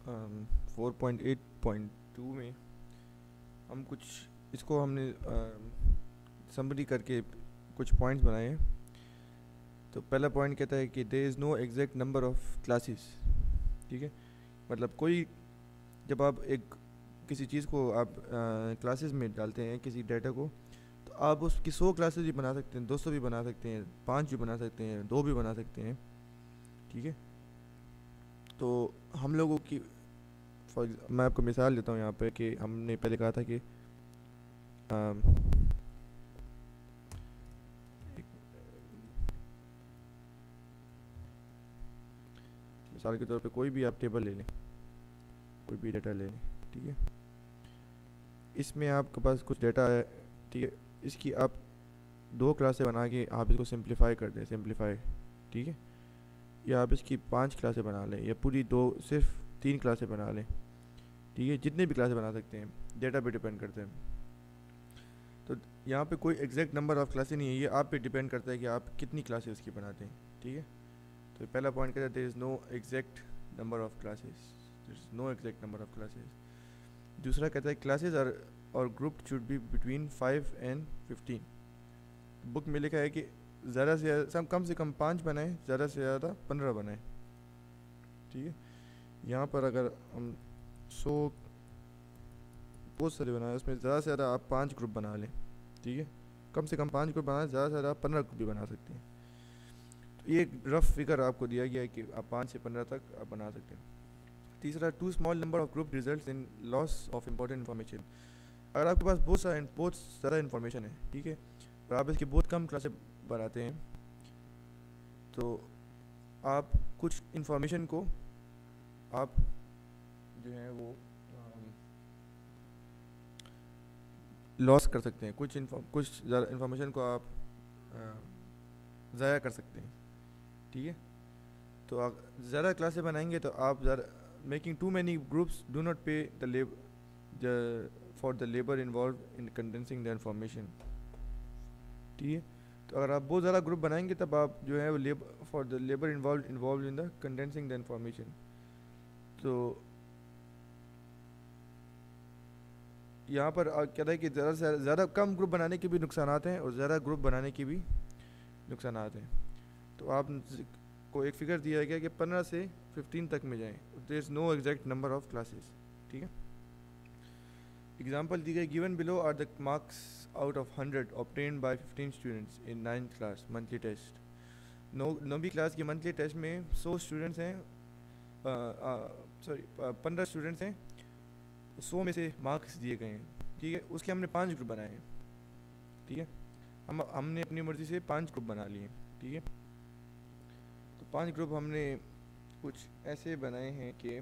4.8.2 میں ہم کچھ اس کو ہم نے سمری کر کے کچھ پوائنٹس بنائے ہیں. تو پہلا پوائنٹ کہتا ہے کہ دیر is no exact number of classes. ٹھیک ہے, مطلب کوئی جب آپ ایک کسی چیز کو آپ کلاسز میں ڈالتے ہیں کسی ڈیٹا کو, تو آپ اس کی 100 کلاسز بھی بنا سکتے ہیں, 200 بھی بنا سکتے ہیں, 5 بھی بنا سکتے ہیں, 2 بھی بنا سکتے ہیں. ٹھیک ہے, تو ہم لوگوں کی میں آپ کو مثال دیتا ہوں یہاں پہ کہ ہم نے پہلے کہا تھا کہ مثال کے طور پہ کوئی بھی آپ ٹیبل لے لیں, کوئی بھی ڈیٹا لے لیں. ٹھیک ہے, اس میں آپ کے پاس کچھ ڈیٹا ہے. ٹھیک ہے, اس کی آپ 2 کلاسیں بنا کے آپ اس کو سمپلیفائی کر دیں, سمپلیفائی. ٹھیک ہے, یا آپ اس کی 5 کلاسیں بنا لیں, یا پوری 2 صرف 3 کلاسیں بنا لیں. ٹھیک ہے, جتنے بھی کلاسیں بنا سکتے ہیں, ڈیٹا پہ ڈیپینڈ کرتے ہیں. تو یہاں پہ کوئی ایگزیکٹ نمبر آف کلاسیں نہیں ہے, یہ آپ پہ ڈیپینڈ کرتا ہے کہ آپ کتنی کلاسیں اس کی بناتے ہیں. ٹھیک ہے, تو پہلا پوائنٹ کہتا ہے there is no exact number of classes, there is no exact number of classes. دوسرا کہتا ہے کلاسز اور group should be between 5 and 15. Book میں لکھا ہے کہ زیادہ سے زیادہ کم سے کم 5 بنائیں, زیادہ سے زیادہ 15 بنائیں. ٹھیک ہے, یہاں پر اگر ہم 100 بہت سارے بنائیں, اس میں زیادہ سے زیادہ آپ 5 گروپ بنا لیں. ٹھیک ہے, کم سے کم 5 گروپ بنائیں, زیادہ سے زیادہ آپ 15 گروپ بھی بنا سکتے ہیں. تو یہ ایک رف فگر آپ کو دیا گیا ہے کہ آپ 5 سے 15 تک آپ بنا سکتے ہیں. تیسرا, to small number of group results in loss of important information. اگر آپ کے پاس بہت زیادہ انفارمیشن ہے, ٹھیک ہے, اور آپ اس کی بہت کم کلاسیں بناتے ہیں, تو آپ کچھ انفارمیشن کو آپ جو ہے وہ لاس کر سکتے ہیں, کچھ زیادہ انفارمیشن کو آپ ضائع کر سکتے ہیں. ٹھیک ہے, تو زیادہ کلاسیں بنائیں گے تو آپ زیادہ making too many groups do not pay for the labour involved in condensing the information. ٹھیک ہے, تو اگر آپ بہت زیادہ گروپ بنائیں گے تب آپ جو ہے وہ for the labour involved in the condensing the information. تو یہاں پر کہتا ہے کہ زیادہ سے زیادہ کم گروپ بنانے کے بھی نقصانات ہیں اور زیادہ گروپ بنانے کے بھی نقصانات ہیں. تو آپ کو ایک فگر دیا گیا کہ 15 سے 15 تک میں جائیں, there is no exact number of classes. ٹھیک ہے, ایگزامپل دی گئی given below are the marks out of 100 obtained by 15 students in 9th class monthly test. 9ویں کلاس کے منتھلی ٹیسٹ میں 100 اسٹوڈنٹس ہیں, 15 اسٹوڈنٹس ہیں, 100 میں سے مارکس دیے گئے ہیں. ٹھیک ہے, اس کے ہم نے 5 گروپ بنائے ہیں. ٹھیک ہے, ہم نے اپنی مرضی سے 5 گروپ بنا لیے. ٹھیک ہے, تو 5 گروپ ہم نے کچھ ایسے بنائے ہیں کہ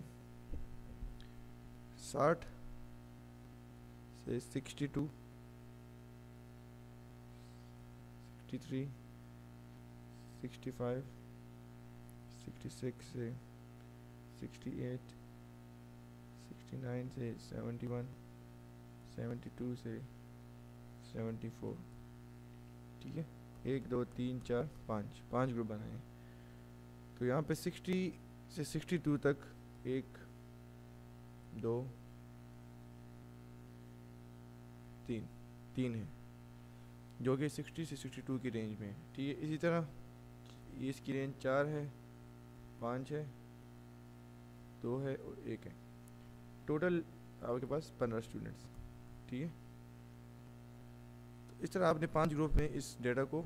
60 سے 62, 63, 65, 66 سے 68, 69 سے 71, 72 سے 74. ٹھیک ہے, 1 2 3 4 5 گروپ بنائے ہیں. تو یہاں پہ 60 سے 62 تک 1 2 3 ہے, جو کہ 60 سے 62 کی رینج میں ہے. ٹھیک ہے, اسی طرح اس کی رینج 4 ہے, 5 ہے, 2 ہے اور 1 ہے. ٹوٹل آپ کے پاس 15 اسٹوڈنٹس. ٹھیک ہے, تو اس طرح آپ نے 5 گروپ میں اس ڈیٹا کو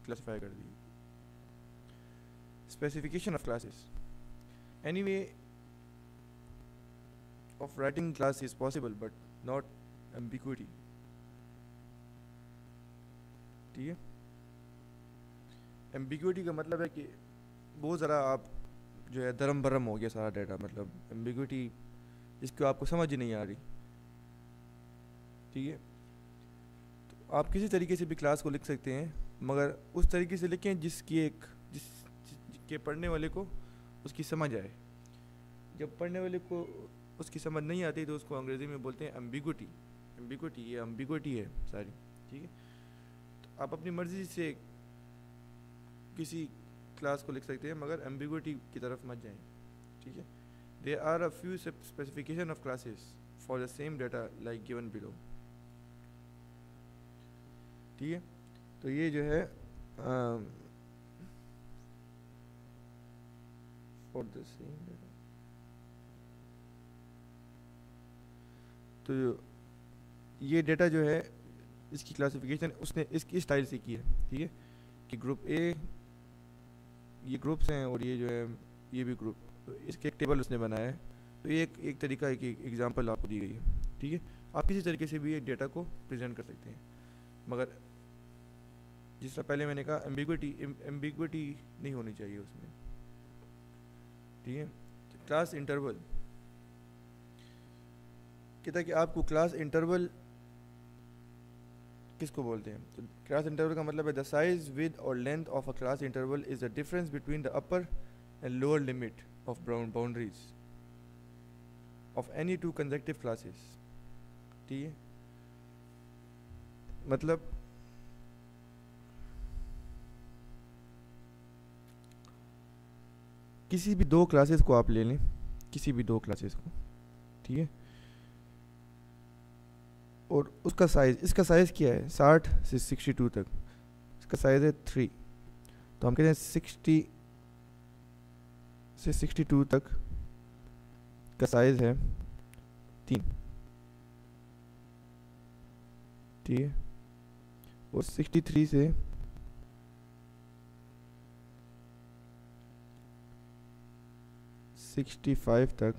کلاسیفائی کر دی. Specification of classes. Any way of writing class is possible but not ambiguity. ٹھیک ہے, ایمبیگوٹی کا مطلب ہے کہ بہت ذرا آپ جو ہے درم برم ہو گیا سارا ڈیٹا, مطلب ایمبیگوٹی جس کو آپ کو سمجھ ہی نہیں آ رہی. ٹھیک ہے, تو آپ کسی طریقے سے بھی کلاس کو لکھ سکتے ہیں, مگر اس طریقے سے لکھیں جس کے پڑھنے والے کو اس کی سمجھ آئے. جب پڑھنے والے کو اس کی سمجھ نہیں آتی تو اس کو انگریزی میں بولتے ہیں ایمبیگوٹی. یہ ایمبیگوٹی ہے ساری. ٹھیک ہے, تو آپ اپنی مرضی سے کسی کلاس کو لکھ سکتے ہیں, مگر ایمبیگوٹی کی طرف مت جائیں. ٹھیک ہے, there are a few specification of classes for the same data like given below. ٹھیک ہے, تو یہ جو ہے for the same data, تو یہ ڈیٹا جو ہے اس کی کلاسیفیکیشن اس نے اس کی اسٹائل سے کی ہے. ٹھیک ہے, کہ گروپ اے یہ گروپس ہیں اور یہ جو ہے یہ بھی گروپ, تو اس کے ایک ٹیبل اس نے بنایا ہے. تو یہ ایک طریقہ ایک ایگزامپل آپ کو دی گئی ہے. ٹھیک ہے, آپ کسی طریقے سے بھی یہ ڈیٹا کو پریزنٹ کر سکتے ہیں, مگر جس طرح پہلے میں نے کہا ایمبیگوٹی نہیں ہونی چاہیے اس میں. ٹھیک ہے, کلاس انٹرول کہتا ہے کہ آپ کو کلاس انٹرول کس کو بولتے ہیں. تو کلاس انٹرول کا مطلب ہے the size width or length of a class interval is the difference between the upper and lower limit of boundaries of any two consecutive classes. ٹھیک ہے, مطلب کسی بھی دو کلاسز کو آپ لے لیں, کسی بھی دو کلاسز کو. ٹھیک ہے, اور اس کا سائز, اس کا سائز کیا ہے 60 سے 62 تک, اس کا سائز ہے 3. تو ہم کہتے ہیں 60 سے 62 تک کا سائز ہے 3. ٹھیک ہے, اور 63 سے 65 تک